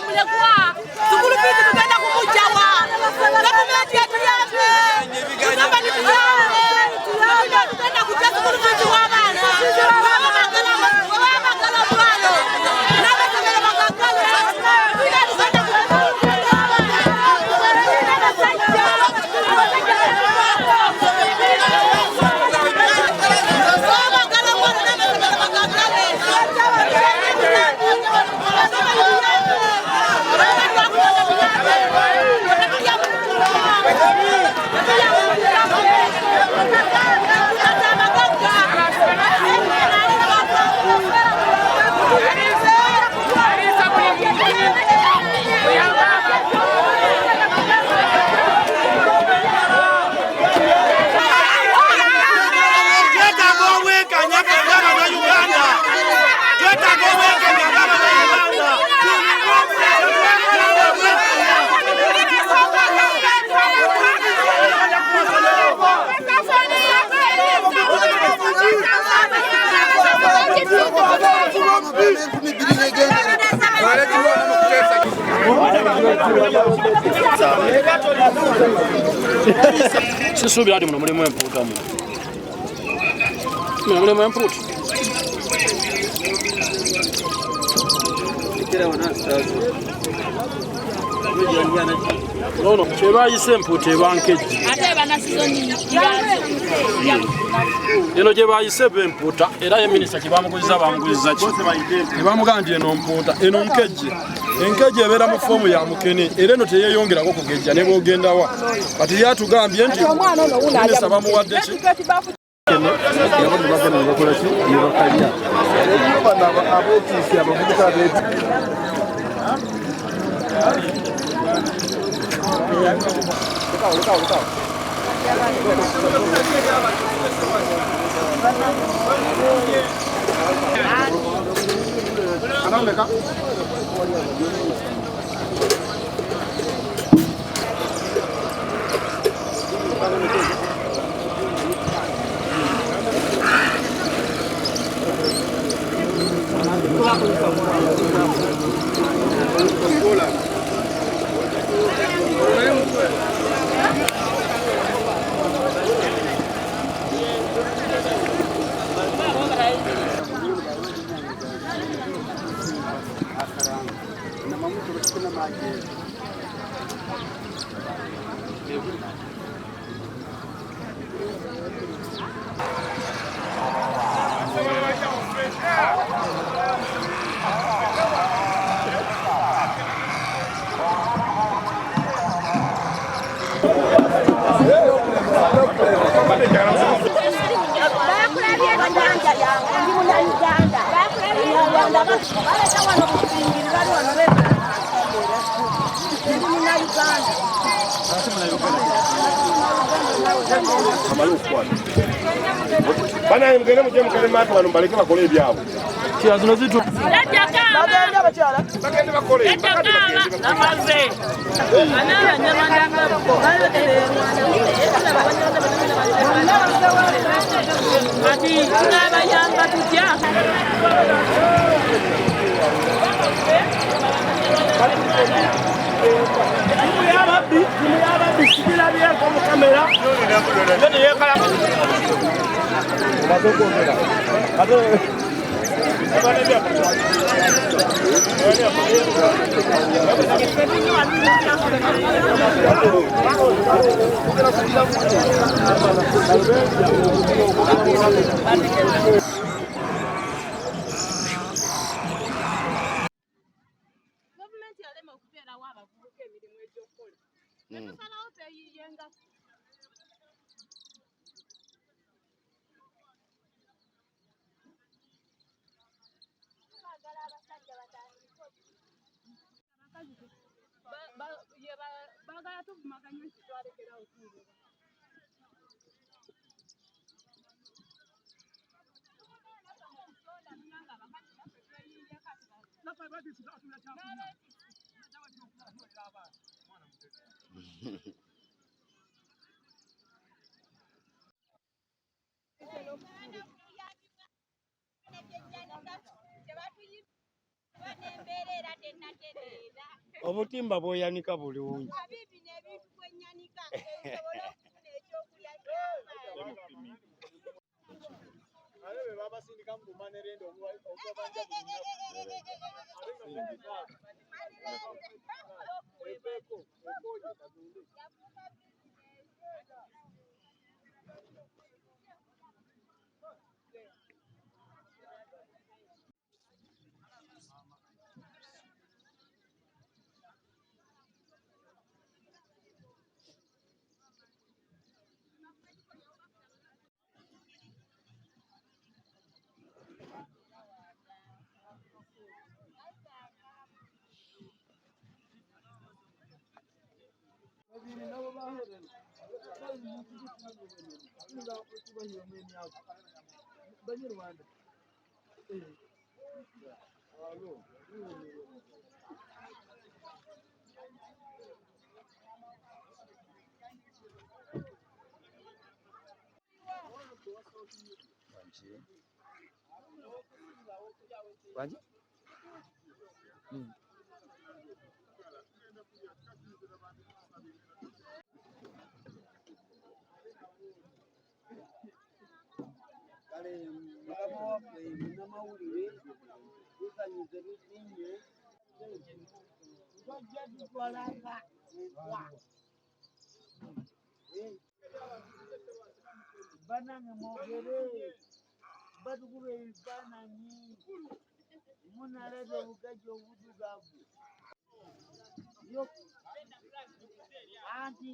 mulekwa tukulu vitu tugenda kumujawa gavumenti yatuyambe tugamba nituyambe tugenda kujja tukulu vitu w'abaana wabagala mwalo n'abasomero bagagale Sisubi hadi mulimu emputa mu. Mulimu emputa. No, chebayise emputa ebankeji. Ate bana sizoni Eno chebayise emputa era ye minisita kibamuguziza bamuguziza ki. Ebamugambye eno mputa eno nkeji. Enkeji ebera mu fomu ya Mukene era eno teyeyongerako kugejja ne bogenda wa. Kati yatugambye nti minisita bamuwadde ki. Bana mugende muje mukale matu bano baleke bakole ebyabo. Kirazino zitu. Bagende bakyala. Bagende bakole. amaze. Anala nyamandanga ati n'abayamba tutya. obutimba bwoyanika bulungi. Banana mogere badugube banani munara de bugajo budugabu yo anti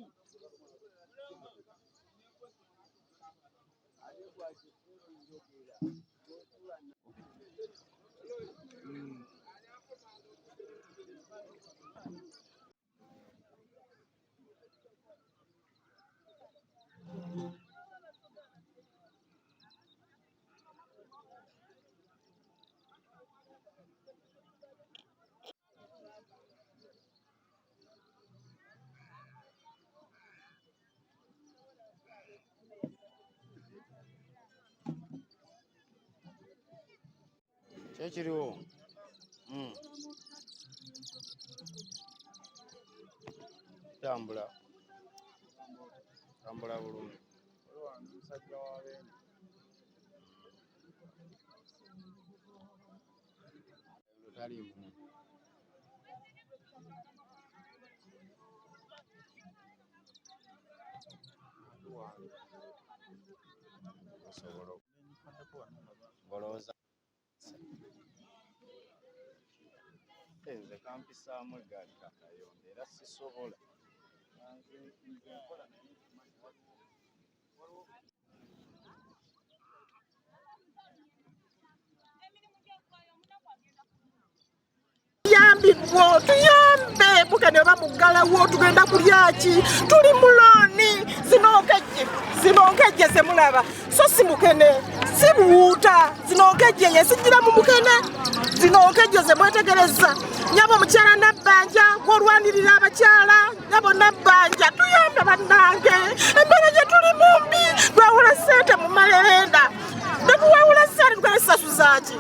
Chechiriwo. Tambula. Tambula bulungi. Goloza. Nze kampisaamu eggaali kakayonde era sisobola. Tuyambe Mukene oba muggalawo tugenda kulyaki tuli muloni zinonkejje zemulaba so si Mukene si buwuuta zinonkejje yesingira mu Mukene zinonkejje zemwetegereza nyabo omukyala Nabbanja gw'olwanirira abakyala nyabo Nabbanja tuyambe bannange embeera gye tuli mumbi twawula ssente mu malerenda netuwawula ssente tugalesasuza ki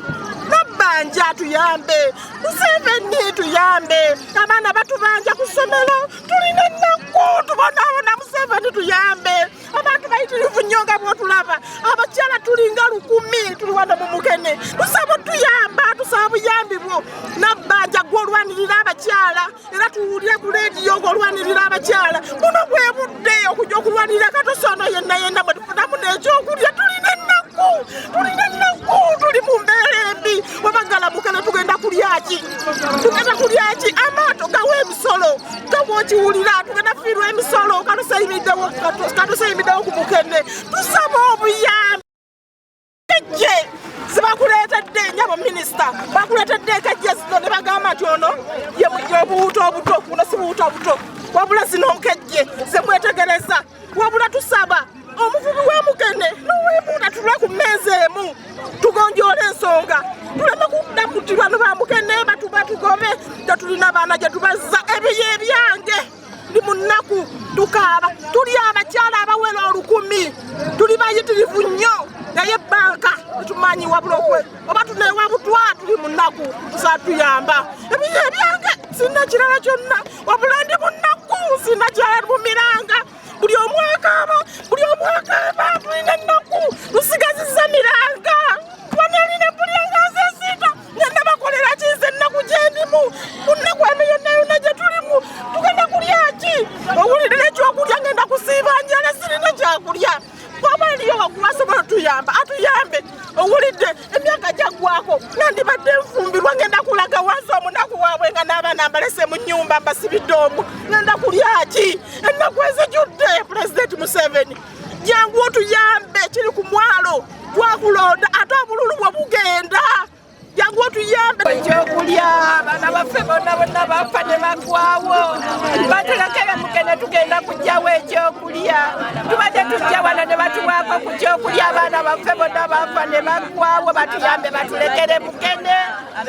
Nabbanja tuyambe Museveni tuyambe abaana batubanja ku ssomero tulina ennaku tubonaabona Museveni tuyambe abantu bayitirivu nnyo nga bw'otulaba abakyala tulinga 100 tuli wano mu Mukene tusaba tuyamba tusaba buyambi bwo Nabbanja gw'olwanirira abakyala era tuwulire ku leediyo gw'olwanirira abakyala buno bwe budde okujja okulwanirira Katosi ono yenna bwe tufunamu n'ekyokulya tulina ennaku tuli mu mbeera embi wabagala Mukene tugenda kulyaki amaato gawa emisolo gabwokiwulira tugenda fiirwa emisolo Katosi ayimiddewo ku Mukene tusaba obuyambi ekejje zebakuleetedde nyabo Minisita bakuleetedde ekejje zino ne bagamba nti ono ye obuwuuta obuto buno si buwuuta buto wabula zino nkejje zemwetegereza wabula tusaba omuvubi wa Mukene n'oweemuuta tulwe ku mmeeza emu tugonjoola ensonga tuleme kuddamutirwa ne ba Mukene batugobe tetulina baana gye tubazza ebiyo ebyange ndi mu nnaku tukaaba tuli abakyala abawera 100 tuli bayitirivu nnyo naye banka tetumanyi wabula okwe oba tuneewa butwa tuli mu nnaku tusaa tuyamba ebiyo ebyange Sina kirala kyonna wabula ndi munaku sina kyalumiranga buli omwakaaba tulina ennaku tusigazizza miranga twanalina bulyenga zesita ngenda bakolera kize ennaku gyendimu kunnaku eno yonna gye tulimu tugenda kulya ki owulirira ekyokulya ngenda kusiiba njala sirina kyakulya bwaba aliyo waggulu asobola atuyambe owulidde emyaka gyaggwako nandibadde nfumbirwa ngenda kulaga wansi omunaku waabwe nga n'abaana mbalese mu nnyumba mbasibidde omwo ngenda kulya ki ennaku ezijjudde Pulezidenti Museveni jangu otuyambe kiri ku mwalo twakulonda ate obululu bwe bugenda jangu otuyambe ekyokulya abaana baffe bonna bafa ne bagwawo batelekere Mukene tugenda kujjawo ekyokulya tubadde tujja wano ne batuwaako ku kyokulya abaana baffe bonna bafa ne bagwawo batuyambe batulekere Mukene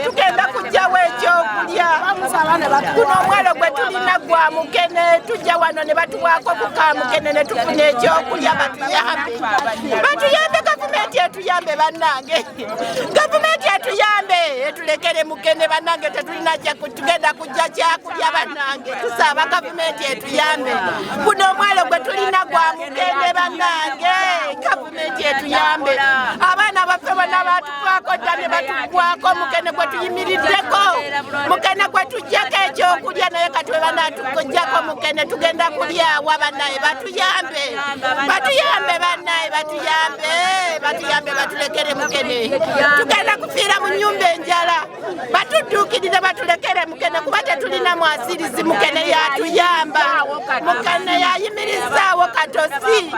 tugenda kujjawo ekyokulya guno omwalo gwe tulina gwa Mukene tujja wano ne batuwaako ku ka Mukene ne tufuna ekyokulya batuyambe gavumenti etuyambe bannange gavumenti etuyambe etulekere Mukene bannange tetulina tugenda kujja kyakulya bannange tusaba gavumenti etuyambe guno omwalo gwe tulina gwa Mukene bannange gavumenti etuyambe abaana baffe bonna batufaako dda ne batugwako Mukene gwe tuyimiriddeko Mukene gwe tujjako ekyokulya naye katwe banatukojjako Mukene tugenda kulyawa bannaye batuyambe bannaye batuyambe batulekere Mukene tugenda kufiira mu nnyumba enjala batudduukirire batulekere Mukene kuba tetulina mwasirizi Mukene yatuyamba Mukene yayimirizaawo Katosi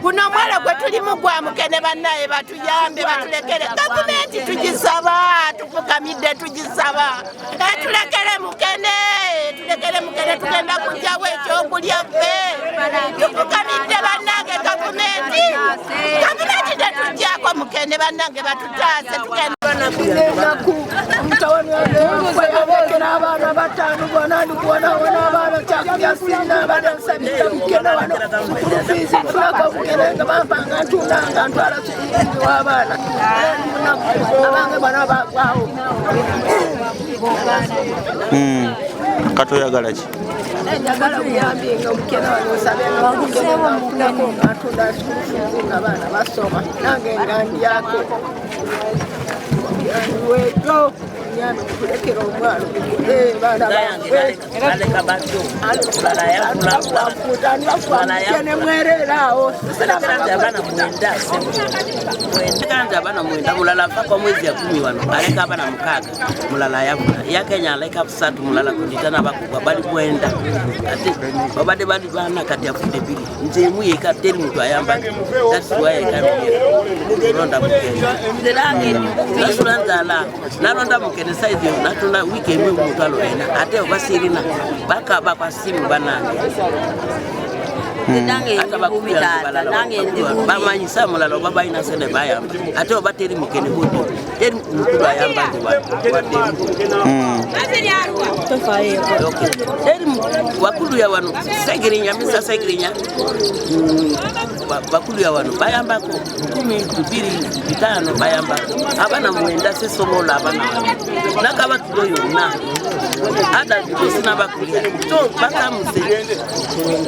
guno omwalo gwe tulimu gwa Mukene bannaye batuyambe batulekere gavumenti tugisaba tufukamidde tugisaba tulekere Mukene tugenda kujjawo ekyokulya ffe tufukamidde bannange gavumenti tetujjako Mukene bannange batutaase tugenda omutawani wabekera abaana bataano bwanandikuwanawana abaana kyakulya sirina badansabisa Mukene wano kulufiizi nfulako Mukene nga bampanga ntundanga ntwala kiyingi w'abaana abange bana bagwawo kati oyagala ki njagala buyambi nga Mukene wano osabe Mukene banfunako atunda kulufiizi nga abaana basoma nange nga ndyako wejo nyambe kulekera omwalo baana baffe mwereraawo abaana mwenda mulala mpaka omwezi ya 10 wano aleka abaana 6 mulala yabula yakenya aleka 3 mulala kunditana bakugwa bali mwenda ate babadde bali baana kati afudde 2 nze emu yeka teri muntu ayamba that's why I can't ronda Mukene nasulanzala nalonda Mukene saizi natuna wiki emwe muntu alolena ate obasirina bakaba kwa simu banange ata bakubira bamanyisa mulala oba balina sente bayamba ate oba teri Mukene buto teri mukulu ayamba teri wakulu ya wano segirinya misa segirinya bakulu ya wano bayambako 10 2 5 bayambako abana mwenda sesomola abana nakaba tudoyo na ada tusina bakulia to bakamuse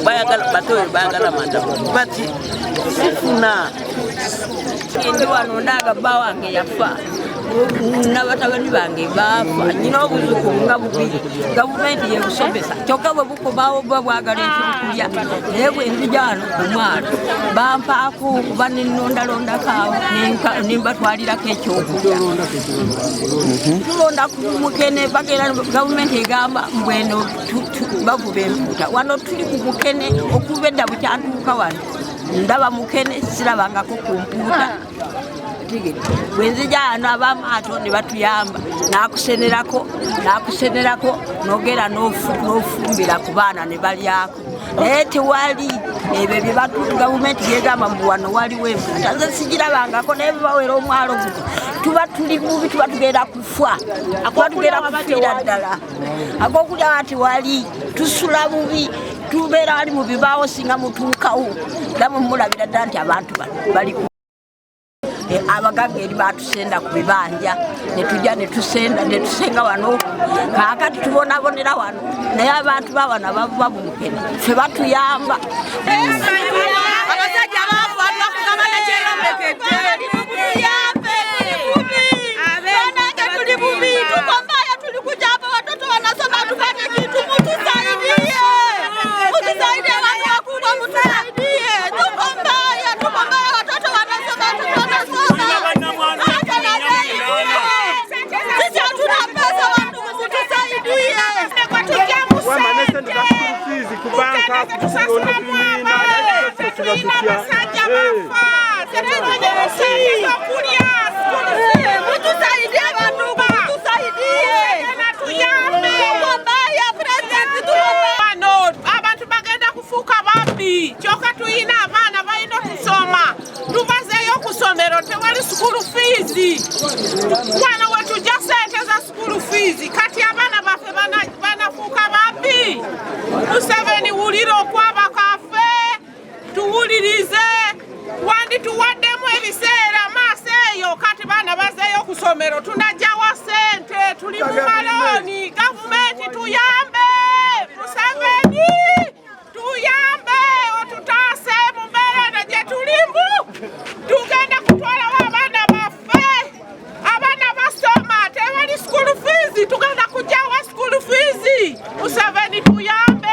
bayagala batoye bagala manda bati sifuna ndi wano ndaga bawange yafa n'abatabani bange bafa nyina obuzuku nga bubiri gavumenti yekusomesa kyokka bwe bukubawo bwe bwagala ekyokulya naye bwe nzija wano ku mwalo bampaako kuba nenondalondakaawo nimbatwalirako ekyokulya tulonda ku Mukene bagera gavumenti egamba mbweno bavuba empuuta wano tuli ku Mukene okuva edda bukyantuuka wano ndaba Mukene sirabangako ku mpuuta bwenzija ano abamaato ne batuyamba nakusenerako nogera nofumbira ku baana ne balyako naye tewali ebyo bye gavumenti yegamba mbu wano waliwo empuuta nze sigirabangako naye bebawera omwalo guno tuba tuli bubi tuba tugenda kufa tugenda kufiira ddala agokulya ati wali tusula bubi tubeera wali mu bibaawo singa mutuukawo nga mumulabira ddala nti abantu bali abagagga eri batusenda ku bibanja ne tujja ne tusenga wano kaakati tubonabonera wano naye abantu bawana bava mu Mukene ffe batuyamba abasajja baavu atwakugamba nekyeyombekete tuli bubi tuko mbaya tulikuja hapa watoto wanasoma tupate kitu mtusaidie watu wakubwa mtusaidie tuko mbaya watoto wanasoma sisi hatuna pesa watu mtusaidie abantu bagenda kufuuka babbi kyokka tuyina abaana balina okusoma tubazeeyo okusomero tewali school fees wano wetujja sente za school fees kati abaana baffe banafuuka babbi Museveni wulira okwaba kaffe tuwulirize wandi tuwaddemu ebiseera maaso eyo kati baana bazeeyo okusomero tunajjawa sente tuli mu malooni gavumenti tuyambe Museveni tuyambe otutaase mu mbeera gye tulimu tugenda kutwalawo abaana baffe abaana basoma tewali school fees tugenda kujjawa school fees Museveni tuyambe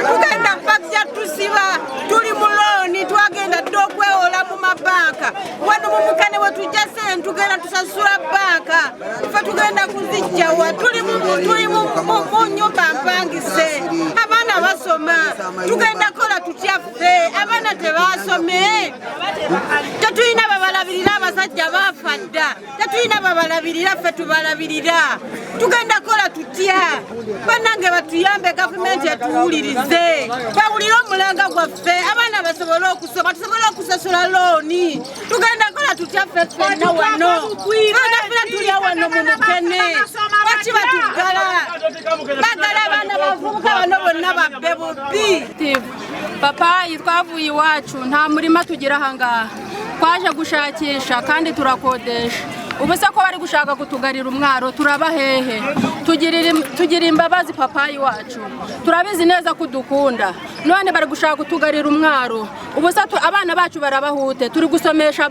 tugenda mpakja tusiba tuli mulooni twagenda dde okwewola mu mabanka wano mu Mukene we tujja sente tugenda tusasula banka ffe tugenda kuzijjawa tuli mu nnyumba mpangise abaana basoma tugenda kola tutya ffe abaana tebasome tetulina babalabirira abasajja baafa dda tetulina babalabirira ffe tubalabirira tugenda kola tutya bannange batuyambe gavumenti etuwulirize bawulire omulanga gwaffe abaana basobole okusoma tusobole okusasula looni tugenda kola tutya ffe ffenna wano fena tulya wano mu Mukene lwaki bagala abaana bavubuka bano bonna babbe bubbi papayi twavuye iwacu nta murima tugira ahangaha twaje gushakisha kandi turakodesha ubu se ko bari gushaka kutugarira umwaro turaba hehe tugira imbabazi papayi wacu turabizi neza kudukunda none bari gushaka kutugarira umwaro ubu se abana bacu barabahute turi gusomesha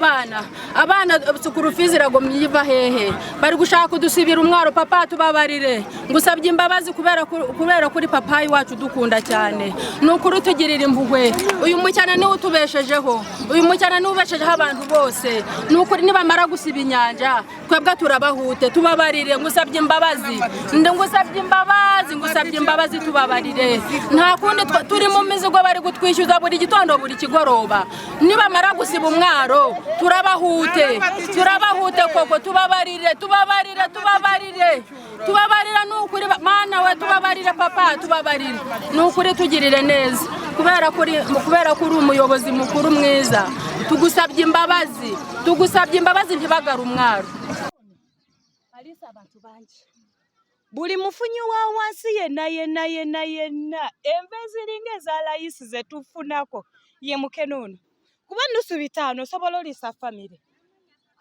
abana sukuru fizi iragomye iva hehe bari gushaka kudusibira umwaro papa tubabarire ngusabye imbabazi kubera kuri papayi wacu dukunda cyane nukuri tugirira impuhwe uyu mucyana ni utubeshejeho uyu mucyana ni ubeshejeho abantu bose nukuri nibamara gusiba inyanja twebwe turabahute tubabarire ngusabye imbabazi ngusabye imbabazi tubabarire nta kundi turi mu mizigo bari gutwishyuza buri gitondo buri kigoroba nibamara gusiba umwaro turabahute koko tubabarire nukuri mana we tubabarire papa tubabarire nukuri tugirire neza kubera kuri umuyobozi mukuru mwiza tugusabye imbabazi ntibagara umwaro alisa abantu bangi buli mufunyi wa wansi yenna enve ziringa eza layisi zetufunako ye Mukene ono kuba nusu 5 osobola olisa famire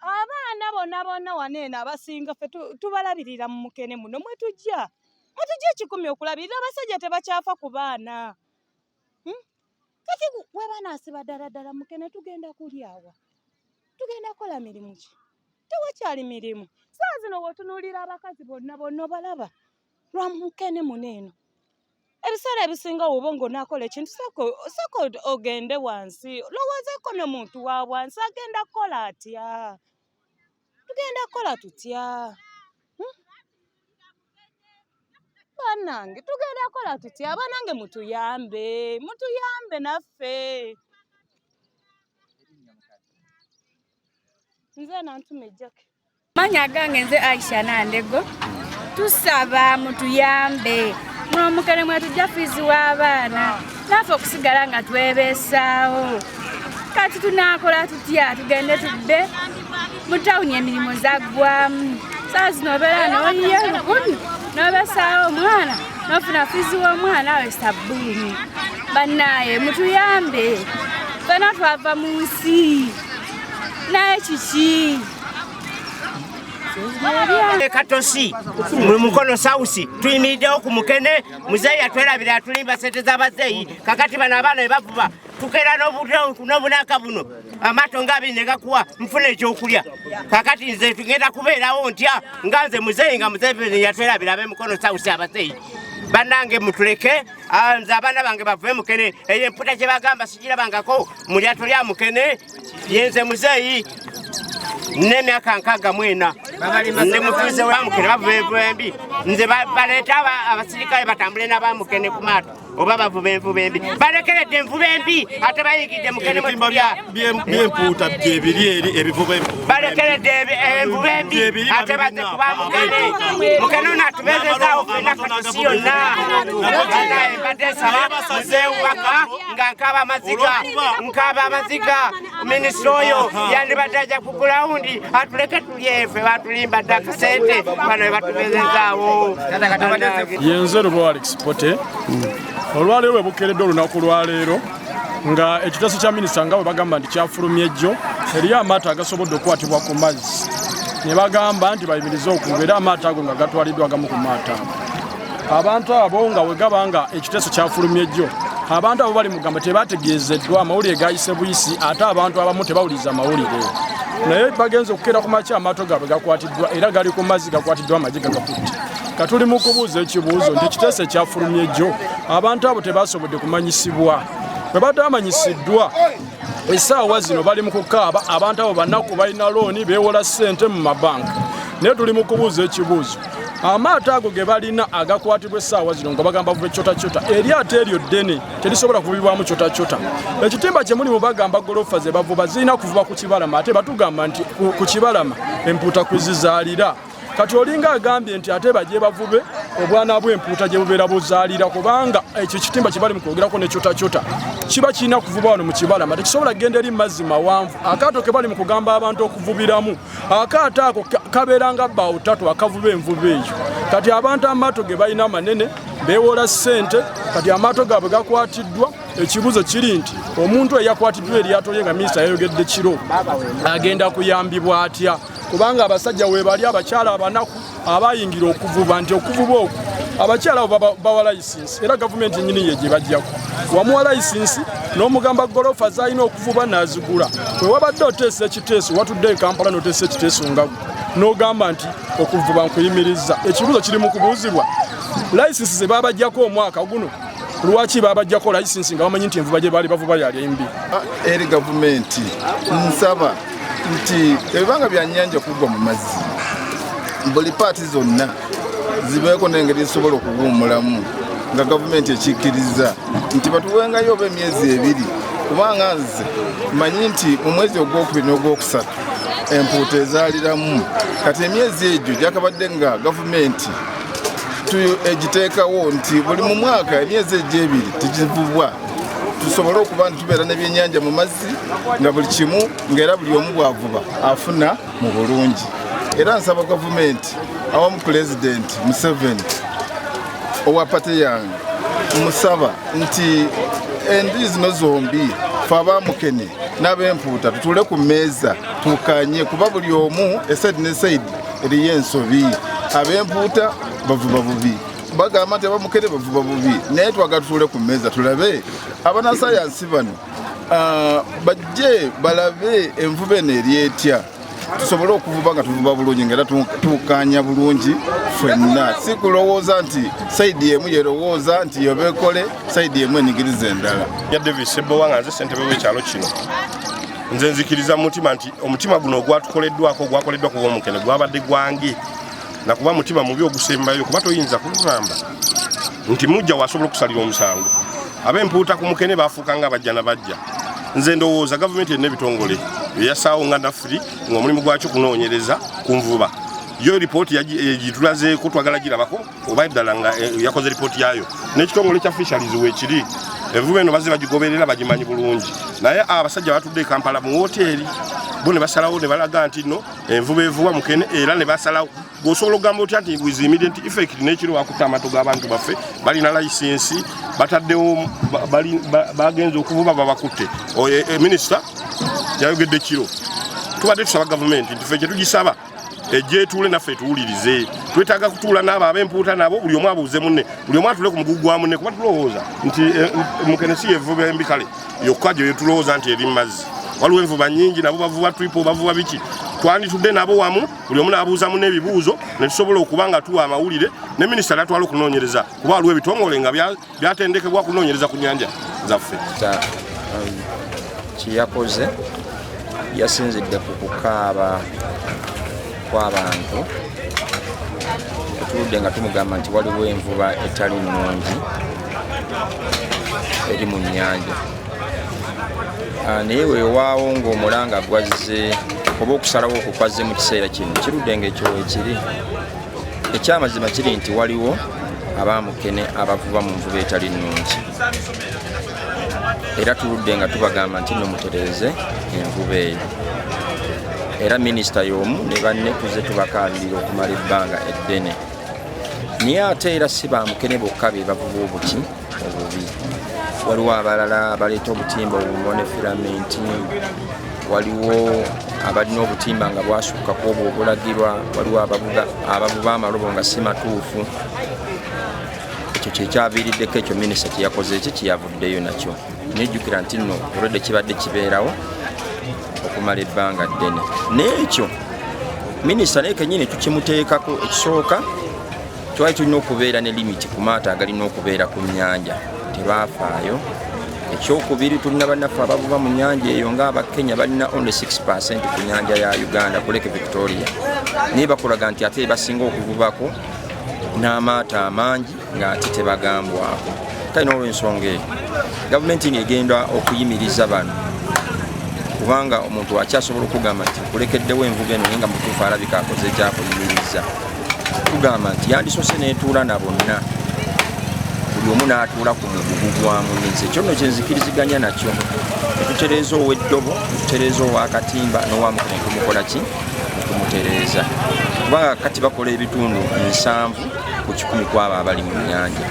abaana bonna waneena abasinga ffe tubalabirira mu Mukene muno mwetujja 10 okulabirira abasajja tebakyafa ku baana kati we banaasiba ddala Mukene tugenda kulyawa tugenda kola mirimu ki tewakyali mirimu saa zino wotunuulira abakazi bonna balaba lwa Mukene muneno ebiseera ebisinga obongo nakola ekintu soko ogende wansi lowoozeko n'omuntu wa wansi agenda kukola atya tugenda kukola tutya banange tugenda kukola tutya banange mutuyambe naffe nze nantume Jackie manya gange nze Aisha Nandego tusaba mutuyambe muno Mukene mwetujja fizi w'abaana naffe okusigala nga twebeesaawo kati tunakola tutya tugende tudde mu tawuni emirimu zaggwamu saa zino obeera n'oliyo lukumi n'obeesaawo omwana n'ofuna fizi w'omwana we sabbuuni bannaaye mutuyambe ffena twava mu nsi naye kiki Katosi mu Mukono South tuyimiriddewo ku Mukene muzeeyi atwerabira atulimba sente z'abazeeyi kakati bano abaana be bavuba tukera n'obunaka buno amaato ng'abiri ne gakuwa nfuna ekyokulya kakati nze tugenda kubeerawo ntya nga nze muzeeyi nga Museveni yatwerabira ab'e Mukono South abazeeyi bannange mutuleke nze abaana bange bavuye Mukene eyo emputa gye bagamba sigirabangako mu lyato lya Mukene yenze muzeeyi n'emyaka 64 nze mufuuze wa Mukene bavuba envuba nze baleeta abasirikale batambule n'abamukene ku maato oba bavuba envuba embi balekeredde envuba embi ate bayingidde Mukene by'empuuta byebiri eri ebivuba balekeredde envuba embi ate bazze kuba Mukene ono atubezezaawo fena Katosi yonna mbadde nsaba muzeewubaka nga nkaaba amaziga minisita oyo yandibadde ajja ku gulawundi atuleke tulyefe batulimba dda akasente bano batubezezaawo yenze Lulwa Alex Pote olwaleero bwe bukeredde olunaku lwaleero nga ekiteeso kya minisita nga bwe bagamba nti kyafulumya ejjo eriyo amaato agasobodde okukwatibwa ku mazzi ne bagamba nti bayimirize okuvuba era amaato ago nga gatwaliddwa agamu ku maato ago abantu abo nga bwe gaba nga ekiteeso kyafulumya ejjo abantu abo bali mugamba tebategeezeddwa amawulire gayise buyisi ate abantu abamu tebawuliriza amawulire naye bagenze okukeera ku makya amaato gaabwe gakwatiddwa era gali ku mazzi gakwatiddwa amagye gagakutte katuli mu kubuuza ekibuuzo nti ekiteeso ekyafulumya ejjo abantu abo tebasobodde kumanyisibwa bwe batamanyisiddwa essaawa zino bali mu kukaaba abantu abo bannaku balina looni beewola ssente mu mabanka naye tuli mu kubuuza ekibuuzo amaato ago ge balina agakwatibwa essaawa zino nga bagamba vuba ekyotakyota eryato eryo ddene terisobola kuvubibwamu kyotakyota ekitimba kye mulimu bagamba golofa ze bavuba zirina kuvuba ku kibalama ate batugamba nti ku kibalama empuuta kwezizaalira kati olinga agambye nti ate bajye bavube obwana bw'empuuta gye bubeera buzaalira kubanga ekyo ekitimba kye bali mu kwogerako nekyotakyota kiba kirina kuvuba wano mu kibalama tekisobola kgenda eri mazzi mawanvu akaato ke bali mu kugamba abantu okuvubiramu akaato ako kabeera nga bbaawo ttatu akavuba envuba eyo kati abantu amaato ge balina manene beewola ssente kati amaato gaabwe gakwatiddwa ekibuuzo kiri nti omuntu eyakwatiddwa eryato lye nga minisita yayogedde kiro agenda kuyambibwa atya kubanga abasajja webali abakyala abanaku abayingira okuvuba nti okuvuba okwo abakyala abo bawa layisinsi era gavumenti nyini ye gye bajjako wamuwa layisinsi n'omugamba golofa zalina okuvuba n'azigula bwe wabadde oteesa ekiteeso watudde e Kampala n'oteesa ekiteeso nga n'ogamba nti okuvuba nkuyimiriza ekibuuzo kiri mu kubuuzibwa layisinsi ze babajjako omwaka guno lwaki babajjako layisinsi nga bamanyi nti envuba gye baali bavuba yali embi eri gavumenti nsaba nti ebibanga bya nnyanja kugwa mu mazzi buli paati zonna zibeeko n'engeri ezisobola okuwummulamu nga gavumenti ekikkiriza nti batuwengayo oba emyezi 2 kubanga nze manyi nti mu mwezi ogwokubiri n'ogwokusatu empuuta ezaaliramu kati emyezi egyo gyakabadde nga gavumenti egiteekawo nti buli mu mwaka emyezi egyo 2 tegivubwa tusobole okuba nti tubeera n'ebyennyanja mu mazzi nga buli kimu ng'era buli omu bwavuba afuna mu bulungi era nsaba gavumenti awamu pulezidenti Museveni owa pate yange musaba nti endi zino zombi fe abamukene n'ab'empuuta tutule ku mmeeza tukanye kuba buli omu esaidi ne saidi eriyo ensobi ab'empuuta bavuba bubi bagamba nti abamukene bavuba bubi naye twagala tutule ku mmeeza tulabe abanasayansi bano bajje balabe envuba eno eri etya tusobole okuvuba nga tuvuba bulungi ngera tukanya bulungi ffenna si kulowooza nti saidi emu yerowooza nti yobekole saidi emu enyigiriza endala. ya Davis Sebowa nze ssentebe w'ekyalo kino nze nzikiriza mutima nti omutima guno gwatukoleddwako gwakoleddwa kuba Mukene gwabadde gwange nakuba mutima mubi ogusembayo kuba toyinza kugamba nti mujja wasobola okusalira omusango ab'empuuta ku Mukene bafuuka nga bajja na bajja. Nze ndowooza gavumenti erina ebitongole eyasaawo nga nafuri ng'omulimu gwakyo kunoonyereza ku nvuba yo ripooti gitulazeeko twagala girabako oba eddala nga yakoze ripooti yayo n'ekitongole kya fisheries weekiri envuba eno bazze bagigoberera bagimanyi bulungi naye abasajja batudde e Kampala mu woteeri bo ne basalawo ne balaga nti nno envuba evuba Mukene era ne basalawo gwosobola okugamba otya nti with immediate effect n'ekiro wakutta amaato g'abantu baffe balina layisensi bataddewo bagenza okuvuba babakutte. Minisita yayogedde kiro tubadde tusaba gavumenti nti ffe kye tugisaba ejje etuule naffe tuwulirize twetaaga kutuula n'abo ab'empuuta nabo buli omu abuuze munne buli omu atule ku mugugu gwa munne kuba tulowooza nti Mukene si yevuba embikale yokka gye tulowooza nti eri mu mazzi waliwo envuba nnyingi nabo bavuba tripo bavuba biki twanditudde nabo wamu buli omu n'abuuza munne ebibuuzo ne tusobola okuba nga tuwa amawulire ne minisita natwala okunoonyereza kuba waliwo ebitongole nga byatendekebwa kunoonyereza ku nnyanja zaffe. Kiyakoze yasinzidde ku kukaaba kw'abantu tutudde nga tumugamba nti waliwo envuba etali nnungi eri mu nnyanja naye weewaawo ng'omulanga gwazze oba okusalawo okukwaze mu kiseera kino kirudde ng'ekyo ekiri ekyamazima kiri nti waliwo abamukene abavuba mu nvuba etali nnungi era tuludde nga tubagamba nti nno mutereeze envuba eyo era minisita y'omu ne banne tuze tubakaabirira okumala ebbanga eddene naye ate era si bamukene bokka be bavuba obuti obubi waliwo abalala abaleeta obutimba obumone filamenti waliwo abalina obutimba nga bwasukkaku obwo obulagirwa waliwo abavuba amalobo nga si matuufu ekyo kyekyaviiriddeko ekyo minisita kyeyakoze eki kyeyavuddeyo nakyo nejjukira nti nno olwedde kibadde kibeerawo okumala ebbanga ddene n'ekyo minisita naye kennyini tukimuteekako ekisooka twali tulina okubeera ne limiti ku maato agalina okubeera ku nnyanja tebaafaayo ekyokubiri tulina bannaffe abavuba mu nnyanja eyo ng'abakenya balina only 6% ku nnyanja ya Uganda ku Lake Victoria naye bakulaga nti ate basinga okuvubako n'amaato amangi ng'ate tebagambwako kale n'olw'ensonga eyo gavumenti negenda okuyimiriza bano kubanga omuntu akyasobola okugamba nti kulekeddewo envuba eno naye nga mutuufu alabika akoze ekyakuyimiriza tugamba nti yandisoose n'etuula na bonna buli omu n'atuula ku mugugu gwa munne ekyo nno kyenzikiriziganya nakyo netutereeza ow'eddobo netutereeza ow'akatimba n'owa Mukene tumukola ki tumutereeza kubanga kati bakola ebitundu 7 ku 10 kwabo abali mu nnyanja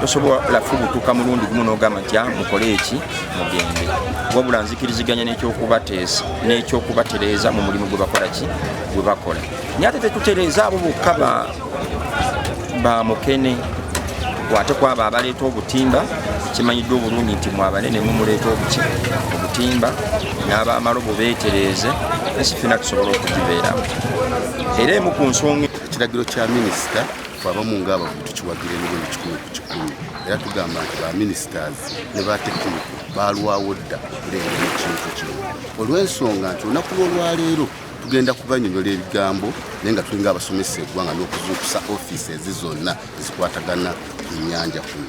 tosobola fubutuka mulundi gumu n'ogamba nti mukole eki mugende wabula nzikiriziganya n'ekyokubateesa n'ekyokubatereeza mu mulimu gwe bakola ki gwe bakola naye ate tetutereeza abo bokka ba Mukene kwate kwabo abaleeta obutimba kimanyiddwa obulungi nti mwabanene mumuleeta obutimba n'abamalobo beetereeze nesifina tusobola okugibeeramu era emu ku nsonga ekiragiro kya minisita twabamu ng'abavubi tukiwagira emirundi 10 era tugamba nti ba ministers ne ba tekiniko balwawo dda kulengera ekintu kino olw'ensonga nti olunaku lw'olwaleero tugenda kubanyonyola ebigambo naye nga tulinga abasomesa eggwanga n'okuzuukusa ofiisi zonna ezikwatagana ku nnyanja kuno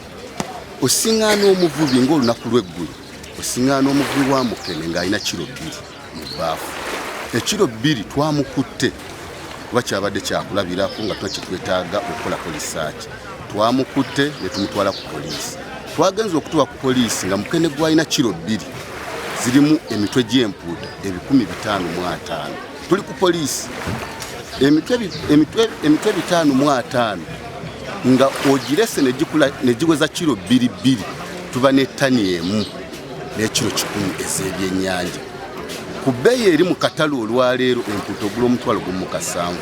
osiŋŋaana omuvubi ng'olunaku lw'eggulu osiŋŋaana omuvubi wa Mukene ng'alina kiro 2 mu bbaafu ekiro 2 twamukutte kuba kyabadde kyakulabirako nga tuna kyetwetaaga okukola polisaaki twamukutte ne tumutwala ku poliisi twagenza okutuwa ku poliisi nga Mukene gwalina kiro 2 zirimu emitwe gy'empuuta 15,500 tuli ku poliisi emitwe 5,500 nga ogirese negiweza kiro 2 tuba ne ttani emu n'ekiro 10 ez'ebyennyanja ku bbeeyi eri mu katale olwaleero empuuta ogula omutwalo gumu 7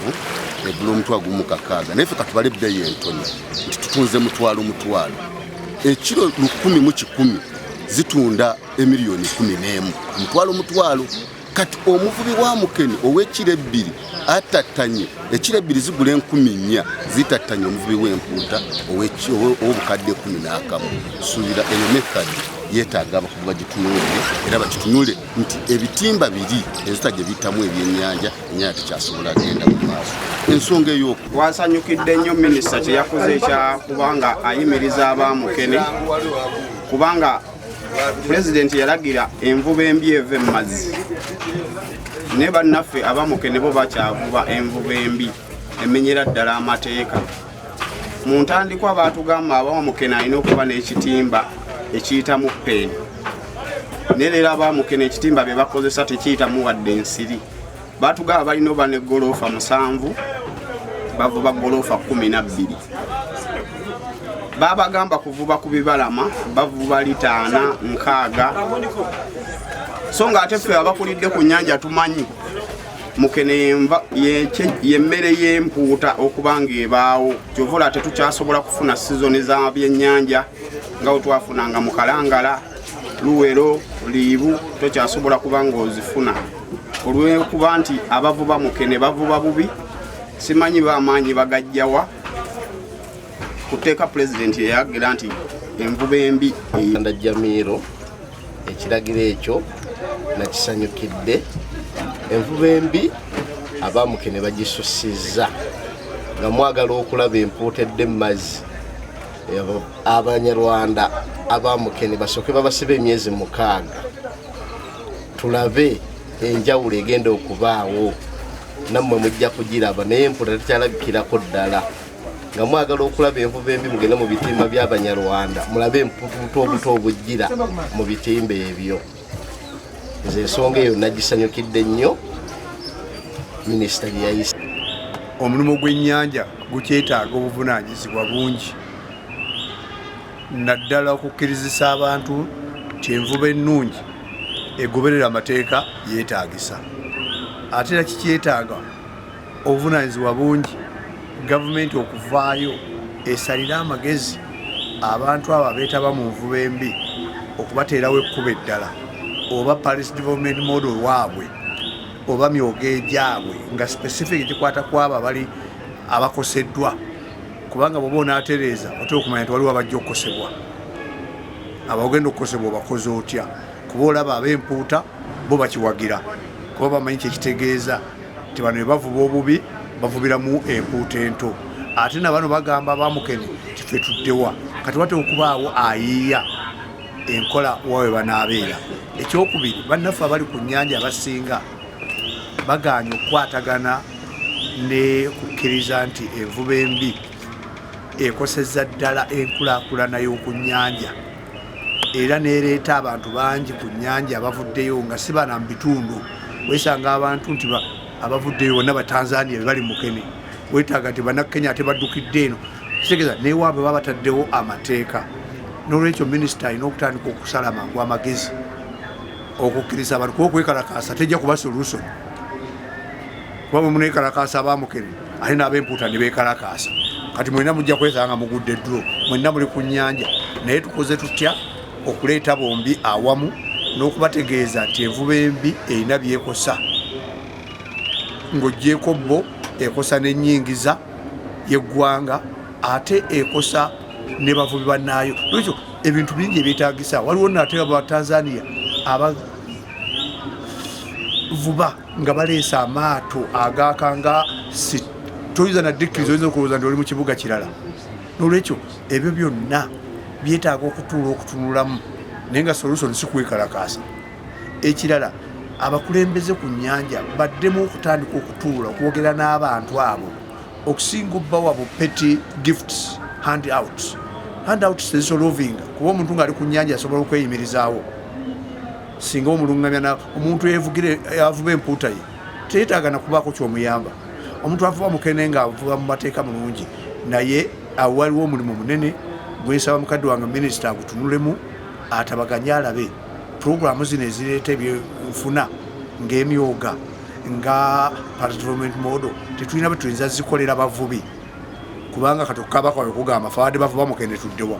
egula omutwalo gumu 6 naye ffe katubale ebbeeyi entono nti tutunze mutwalo ekiro 1,000 zitunda emiliyoni 11 omutwalo kati omuvubi wa Mukene ow'ekiro 2 atattanye ekiro 2 zigula 10,400 zitattanye omuvubi w'empuuta ow'obukadde 11 suubira eyo mekadi yeetaaga abakugu bagitunulire era bakitunule nti ebitimba biri enzita gye bitamu ebyennyanja ennyanja tekyasobola agenda mu maaso. Ensonga eyo twasanyukidde nnyo minisita kye yakoze ekya kubanga ayimiriza aba Mukene kubanga pulezidenti yalagira envuba embi eve mu mazzi ne bannaffe aba Mukene bo bakyavuba envuba embi emenyera ddala amateeka. Mu ntandikwa baatugamba aba Mukene alina okuba n'ekitimba ekiyitamu peeni ne leero aba Mukene ekitimba bye bakozesa tekiyitamu wadde ensiri. Baatugamba balina oba ne goloofa 7 bavuba goloofa 12. Babagamba kuvuba ku bibalama bavuba lita 4-6. So nga ate ffe abakulidde ku nnyanja tumanyi Mukene yemmere y'empuuta okubanga ebaawo kyovula ate tukyasobola kufuna sizoni za byennyanja nga bwe twafunanga mu Kalangala, Luwero, Liibu tokyasobola kuba ng'ozifuna olw'okuba nti abavuba Mukene bavuba bubi. Simanyi b'amaanyi bagajjawa kuteeka pulezidenti eyagira nti envuba embi Jamiiro ekiragiro ekyo nakisanyukidde. Envuba embi aba Mukene bagisussizza nga mwagala okulaba empuuta edde mu mazzi. Abanyarwanda aba Mukene basooke babasiba emyezi 6 tulabe enjawulo egenda okubaawo nammwe mujja kugiraba naye empuuta tekyalabikirako ddala. Nga mwagala okulaba envuba embi mugende mu bitimba by'Abanyarwanda mulabe empuuta obuto obujjira mu bitimba ebyo. Nze ensonga eyo nagisanyukidde nnyo minisita bye yayise. Omulimu gw'ennyanja gukyetaaga obuvunaanyizibwa bungi naddala okukkirizisa abantu nti envuba ennungi egoberera amateeka yeetaagisa. Ate era kikyetaaga obuvunaanyizibwa bungi gavumenti okuvaayo esalira amagezi abantu abo abeetaba mu nvuba embi okubateerawo ekkuba eddala oba Paris Development Model waabwe oba myoga egyabwe nga specific ekikwata kwabo abali abakoseddwa kubanga bw'oba onaatereeza otera okumanya nti waliwo abajja okukosebwa. Abagenda okukosebwa obakoze otya kuba olaba ab'empuuta bo bakiwagira kuba bamanyi kyekitegeeza nti bano ne bavuba obubi bavubiramu empuuta ento. Ate nabano bagamba aba Mukene tife tuddewa kati wate okubaawo ayiiya enkola wawe banaabeera. Ekyokubiri bannaffe abali ku nnyanja abasinga bagaanye okukwatagana ne kukkiriza nti envuba embi ekosezza ddala enkulaakulana y'oku nnyanja era neereeta abantu bangi ku nnyanja abavuddeyo nga si bana mu bitundu. Weesanga abantu nti abavuddeyo bonna Batanzania be bali Mukene weetaaga nti Bannakenya ate baddukidde eno kitegeeza newaabwe baba bataddewo amateeka. N'olwekyo minisita alina okutandika okusala mangu amagezi okukkiriza abantu kuba okwekalakaasa tejja kuba solution kuba bwe muneekalakaasa aba Mukene ate n'ab'empuuta ne beekalakaasa. Kati mwenna mujja kwesanga mugudde ddulo mwenna muli ku nnyanja naye tukoze tutya okuleeta bombi awamu n'okubategeeza nti envuba embi erina byekosa ng'oggyeko bo ekosa n'ennyingiza y'eggwanga ate ekosa ne bavubi bannaayo. Lwekyo ebintu bingi ebyetaagisa waliwo nate Abatanzania abavuba nga baleesa amaato agaakanga toyinza naddikiriza oyinza okulowooza nti oli mu kibuga kirala. N'olwekyo ebyo byonna byetaaga okutuula okutunulamu naye nga solution si kwekalakaasa. Ekirala abakulembeze ku nnyanja baddemu okutandika okutuula okwogera n'abantu abo okusinga obbawa bu petty gifts handouts tezisolovinga kuba omuntu ng'ali ku nnyanja asobola okweyimirizaawo singa omulungamya omuntu yavuba empuuta ye teyeetaaga nakubaako kyomuyamba. Omuntu avuba Mukene ng'avuba mu mateeka mulungi naye awo waliwo omulimu munene gwensaba mukadde wange minisita agutunulemu atabaganye alabe puroguramu zino ezireeta ebyenfuna ng'emyoga nga Paris Development Model tetulina bwe tuyinza zikolera bavubi kubanga kati okukaba kwawe kugamba fawadde bavuba Mukene tuddewa